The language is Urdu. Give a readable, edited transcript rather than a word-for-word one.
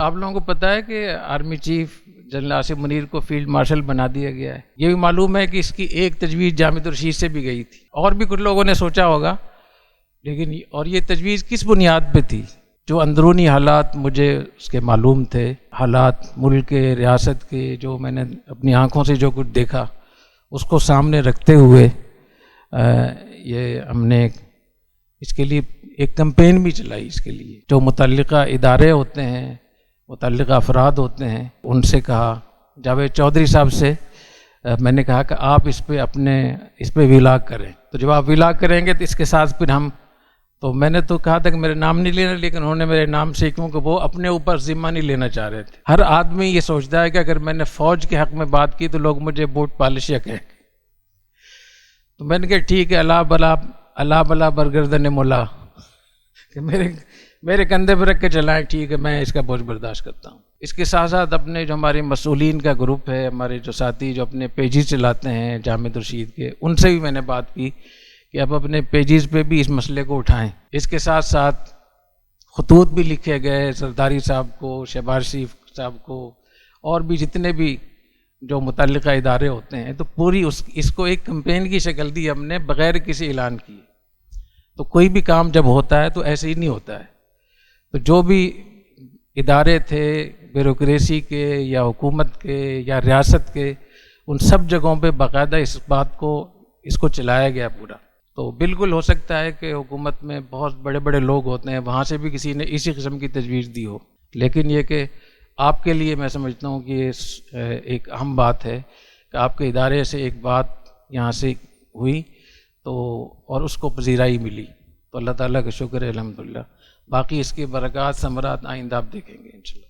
آپ لوگوں کو پتہ ہے کہ army chief general Asif Munir کو فیلڈ مارشل بنا دیا گیا ہے. یہ بھی معلوم ہے کہ اس کی ایک تجویز جامعۃ الرشید سے بھی گئی تھی, اور بھی کچھ لوگوں نے سوچا ہوگا, لیکن اور یہ تجویز کس بنیاد پہ تھی؟ جو اندرونی حالات مجھے اس کے معلوم تھے, حالات ملک کے, ریاست کے, جو میں نے اپنی آنکھوں سے جو کچھ دیکھا اس کو سامنے رکھتے ہوئے یہ ہم نے اس کے لیے ایک کمپین بھی چلائی. اس کے لیے جو متعلقہ ادارے ہوتے ہیں, متعلقہ افراد ہوتے ہیں, ان سے کہا, جاوید چودھری صاحب سے میں نے کہا کہ آپ اس پہ ولاگ کریں. تو جب آپ ولاگ کریں گے تو اس کے ساتھ پھر تو میں نے تو کہا تھا کہ میرے نام نہیں لینا, لیکن انہوں نے میرے نام سے, کیونکہ وہ اپنے اوپر ذمہ نہیں لینا چاہ رہے تھے. ہر آدمی یہ سوچتا ہے کہ اگر میں نے فوج کے حق میں بات کی تو لوگ مجھے بوٹ پالشیا کہیں گے. تو میں نے کہا ٹھیک ہے, اللہ بلا برگردن مولا, کہ میرے کندھے پہ رکھ کے چلائیں, ٹھیک ہے, میں اس کا بوجھ برداشت کرتا ہوں. اس کے ساتھ ساتھ اپنے جو ہمارے مسئولین کا گروپ ہے, ہمارے جو ساتھی جو اپنے پیجز چلاتے ہیں جامعۃ الرشید کے, ان سے بھی میں نے بات کی کہ آپ اپنے پیجز پہ بھی اس مسئلے کو اٹھائیں. اس کے ساتھ ساتھ خطوط بھی لکھے گئے سرداری صاحب کو, شہباز شریف صاحب کو, اور بھی جتنے بھی جو متعلقہ ادارے ہوتے ہیں. تو پوری اس کو ایک کمپین کی شکل دی ہم نے بغیر کسی اعلان کیے. تو کوئی بھی کام جب ہوتا ہے تو ایسے ہی نہیں ہوتا ہے. تو جو بھی ادارے تھے بیوروکریسی کے یا حکومت کے یا ریاست کے, ان سب جگہوں پہ باقاعدہ اس کو چلایا گیا پورا. تو بالکل ہو سکتا ہے کہ حکومت میں بہت بڑے بڑے لوگ ہوتے ہیں, وہاں سے بھی کسی نے اسی قسم کی تجویز دی ہو, لیکن یہ کہ آپ کے لیے میں سمجھتا ہوں کہ یہ ایک اہم بات ہے کہ آپ کے ادارے سے ایک بات یہاں سے ہوئی تو اور اس کو پذیرائی ملی. تو اللہ تعالیٰ کا شکر ہے الحمدللہ. باقی اس کے برکات ثمرات آئندہ آپ دیکھیں گے انشاءاللہ.